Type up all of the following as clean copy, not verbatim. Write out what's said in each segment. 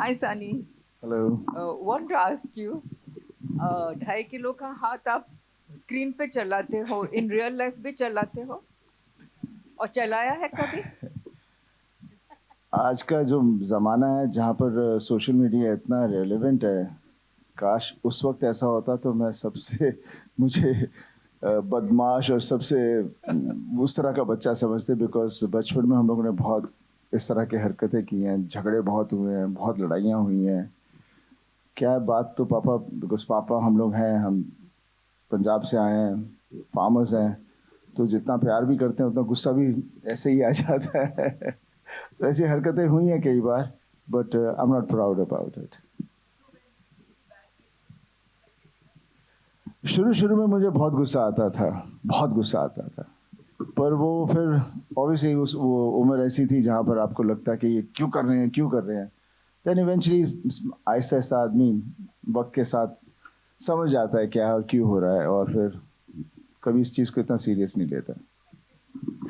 Hi, Sunny. Hello. Want to ask you, 2.5 kilo का हाथ आप स्क्रीन पे चलाते हो, इन रियल लाइफ भी चलाते हो और चलाया है कभी? आज का जो ज़माना है जहाँ पर सोशल मीडिया इतना रेलेवेंट है, काश उस वक्त ऐसा होता तो मैं सबसे मुझे बदमाश और सबसे उस तरह का बच्चा समझते, बिकॉज बचपन में हम लोगों ने बहुत इस तरह की हरकतें की हैं, झगड़े बहुत हुए हैं, बहुत लड़ाइयाँ हुई हैं। क्या बात तो पापा, बिकॉज पापा हम लोग हैं, हम पंजाब से आए हैं, फार्मर्स हैं, तो जितना प्यार भी करते हैं उतना गुस्सा भी ऐसे ही आ जाता है। तो ऐसी हरकतें हुई हैं कई बार, but I am not proud about it. शुरू शुरू में मुझे बहुत गुस्सा आता था, बहुत गुस्सा आता था, पर वो फिर ऑब्वियसली उस वो उम्र ऐसी थी जहाँ पर आपको लगता है कि ये क्यों कर रहे हैं, क्यों कर रहे हैं। देन इवेंचुअली आहिस्ता आहिस्ता आदमी वक्त के साथ समझ जाता है क्या और क्यों हो रहा है, और फिर कभी इस चीज़ को इतना सीरियस नहीं लेता।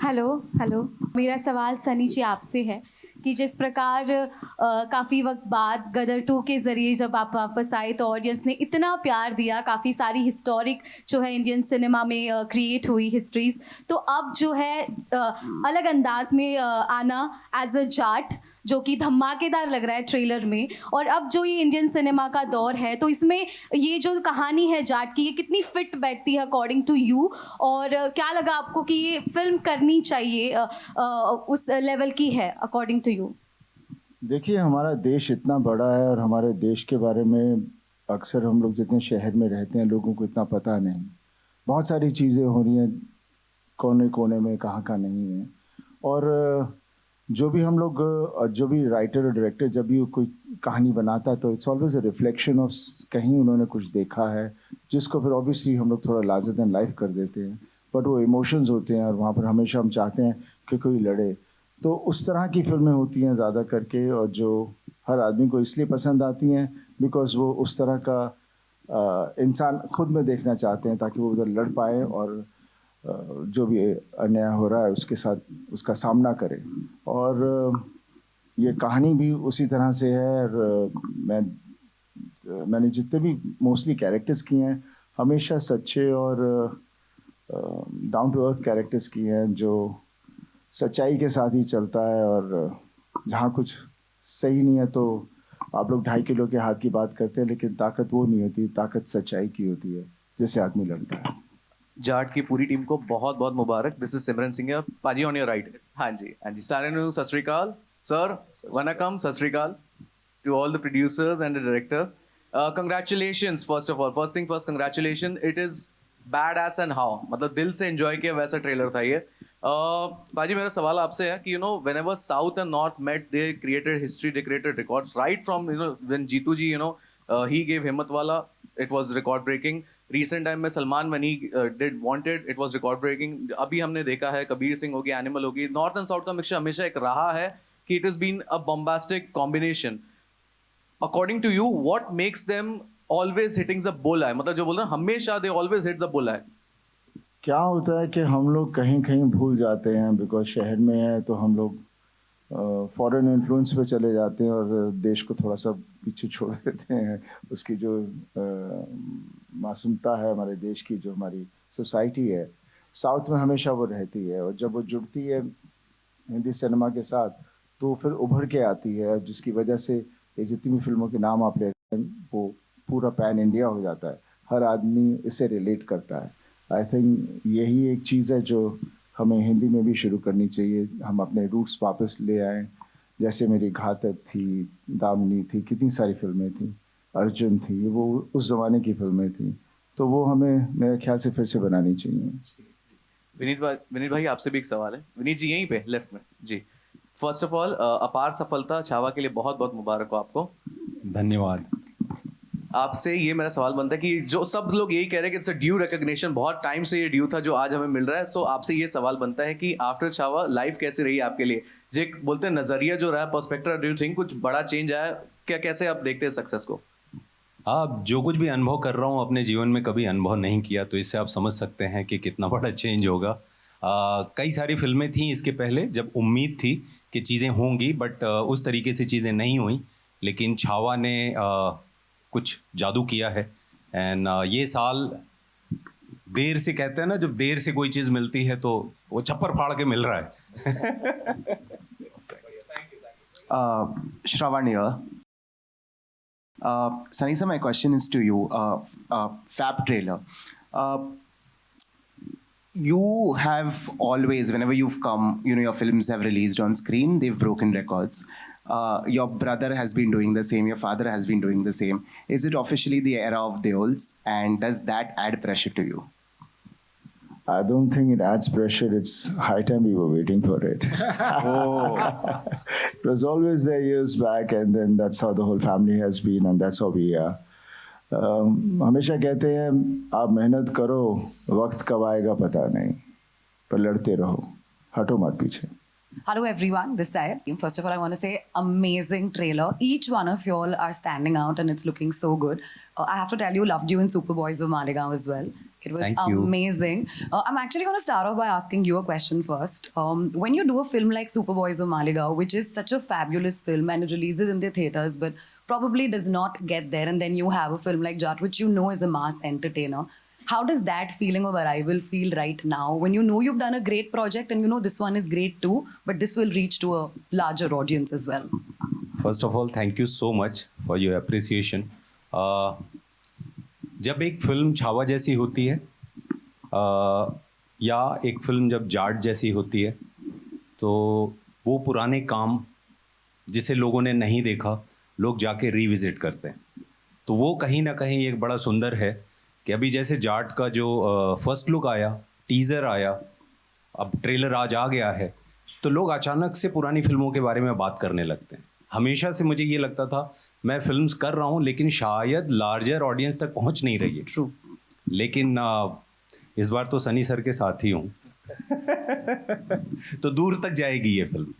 हेलो हेलो, मेरा सवाल सनी जी आपसे है कि जिस प्रकार काफ़ी वक्त बाद गदर 2 के ज़रिए जब आप वापस आए तो ऑडियंस ने इतना प्यार दिया, काफ़ी सारी हिस्टोरिक जो है इंडियन सिनेमा में क्रिएट हुई हिस्ट्रीज़, तो अब जो है अलग अंदाज में आना एज अ जाट जो कि धमाकेदार लग रहा है ट्रेलर में, और अब जो ये इंडियन सिनेमा का दौर है तो इसमें ये जो कहानी है जाट की, ये कितनी फिट बैठती है अकॉर्डिंग टू यू, और क्या लगा आपको कि ये फिल्म करनी चाहिए उस लेवल की है अकॉर्डिंग टू यू? देखिए, हमारा देश इतना बड़ा है और हमारे देश के बारे में अक्सर हम लोग जितने शहर में रहते हैं लोगों को इतना पता नहीं। बहुत सारी चीज़ें हो रही हैं कोने कोने में, कहाँ कहाँ नहीं है। और जो भी हम लोग जो भी राइटर और डायरेक्टर जब भी कोई कहानी बनाता है तो it's always a reflection of कहीं उन्होंने कुछ देखा है, जिसको फिर ऑब्वियसली हम लोग थोड़ा लार्जर देन लाइफ कर देते हैं, बट वो इमोशंस होते हैं और वहाँ पर हमेशा हम चाहते हैं कि कोई लड़े। तो उस तरह की फिल्में होती हैं ज़्यादा करके, और जो हर आदमी को इसलिए पसंद आती हैं बिकॉज वो उस तरह का इंसान खुद में देखना चाहते हैं, ताकि वो उधर लड़ पाए और जो भी अन्याय हो रहा है उसके साथ उसका सामना करें। और ये कहानी भी उसी तरह से है। और मैंने जितने भी मोस्टली कैरेक्टर्स किए हैं हमेशा सच्चे और डाउन टू अर्थ कैरेक्टर्स किए हैं, जो सच्चाई के साथ ही चलता है। और जहाँ कुछ सही नहीं है तो आप लोग 2.5 किलो के हाथ की बात करते हैं, लेकिन ताकत वो नहीं होती, ताकत सच्चाई की होती है जिससे आदमी लड़ता है। जाट की पूरी टीम को बहुत बहुत मुबारक। दिस इज सिमरन सिंह, पाजी ऑन योर राइट। हाँ जी, हाँ जी, सारे नु सत श्री अकाल सर, वनकम, सत श्री अकाल to all the producers and the director. Congratulations first of all, first thing first, congratulations. It is badass and how, मतलब दिल से एंजॉय किया वैसा ट्रेलर था ये। बाजी, मेरा सवाल आपसे है कि you know whenever south and north met they created history, they created records right from you know when Jeetu ji you know he gave Himmatwala, it was record breaking. Recent time में Salman when he did wanted, it was record breaking। अभी हमने देखा है कबीर सिंह होगी, animal होगी, north and south का mixture हमेशा एक रहा है कि it has been a bombastic combination। According to you, what makes them always hitting the bullseye? मतलब जो बोल रहे हैं हमेशा they always hit the bullseye। क्या होता है कि हम लोग कहीं कहीं भूल जाते हैं, बिकॉज शहर में है तो हम लोग फॉरेन इन्फ्लुएंस पे चले जाते हैं और देश को थोड़ा सा पीछे छोड़ देते हैं। उसकी जो मासूमता है हमारे देश की, जो हमारी सोसाइटी है, साउथ में हमेशा वो रहती है। और जब वो जुड़ती है हिंदी सिनेमा के साथ तो फिर उभर के आती है, जिसकी वजह से ये जितनी भी फिल्मों के नाम आप ले रहे हैं वो पूरा पैन इंडिया हो जाता है, हर आदमी इसे रिलेट करता है। आई थिंक यही एक चीज़ है जो हमें हिंदी में भी शुरू करनी चाहिए। हम अपने रूट्स वापस ले आएँ, जैसे मेरी घातक थी, दामिनी थी, कितनी सारी फिल्में थी, अर्जुन थी, वो उस ज़माने की फिल्में थी, तो वो हमें मेरे ख्याल से फिर से बनानी चाहिए। विनीत भाई आपसे भी एक सवाल है। विनीत जी यहीं पे लेफ्ट में जी। फर्स्ट ऑफ ऑल अपार सफलता छावा के लिए बहुत बहुत मुबारक हो आपको। धन्यवाद। आपसे ये मेरा सवाल बनता है कि जो सब लोग यही कह रहे हैं कि इट्स अ ड्यू रिकॉग्निशन, बहुत टाइम से ये ड्यू था जो आज हमें मिल रहा है। सो आपसे ये सवाल बनता है कि आफ्टर छावा लाइफ कैसी रही आपके लिए? जो बोलते हैं नजरिया जो रहा, पर्सपेक्टिव, डू यू थिंक कुछ बड़ा चेंज आया क्या? कैसे आप देखते हैं सक्सेस को? आप जो कुछ भी अनुभव कर रहा हूँ अपने जीवन में कभी अनुभव नहीं किया, तो इससे आप समझ सकते हैं कि कितना बड़ा चेंज होगा। कई सारी फिल्में थी इसके पहले जब उम्मीद थी कि चीज़ें होंगी, बट उस तरीके से चीज़ें नहीं हुई। लेकिन छावा ने कुछ जादू किया है। एंड ये साल देर से, कहते हैं ना, जब देर से कोई चीज़ मिलती है तो वो छप्पर फाड़ के मिल रहा है। Shravan here. Sunny sir, my question is to you. Fab trailer. You have always, whenever you've come, your films have released on screen, they've broken records. Your brother has been doing the same, your father has been doing the same. Is it officially the era of the olds, and does that add pressure to you? I don't think it adds pressure. It's high time we were waiting for it. It was always there years back, and then that's how the whole family has been, and that's how we are. हमेशा कहते हैं आप मेहनत करो, वक्त कब आएगा पता नहीं, पर लड़ते रहो, हटो मत पीछे. Hello everyone, this side. First of all, I want to say amazing trailer. Each one of you all are standing out and it's looking so good. I have to tell you, loved you in Superboys of Maligaon as well. It was Thank you. amazing. I'm actually going to start off by asking you a question first. When you do a film like Superboys of Maligaon, which is such a fabulous film and it releases in the theatres but probably does not get there, and then you have a film like Jat, which you know is a mass entertainer. How does that feeling of arrival feel right now when you know you've done a great project and you know this one is great too, but this will reach to a larger audience as well? First of all thank you so much for your appreciation. जब एक film Chhaava जैसी होती है या एक film जब जाट जैसी होती है, तो वो पुराने काम जिसे लोगों ने नहीं देखा, लोग जाके रिविजिट करते हैं. तो वो कहीं ना कहीं एक बड़ा सुंदर है कि अभी जैसे जाट का जो फर्स्ट लुक आया, टीज़र आया, अब ट्रेलर आज आ गया है, तो लोग अचानक से पुरानी फिल्मों के बारे में बात करने लगते हैं. हमेशा से मुझे ये लगता था मैं फिल्म्स कर रहा हूँ लेकिन शायद लार्जर ऑडियंस तक पहुँच नहीं रही है. True. लेकिन इस बार तो सनी सर के साथ ही हूँ. तो दूर तक जाएगी ये फिल्म.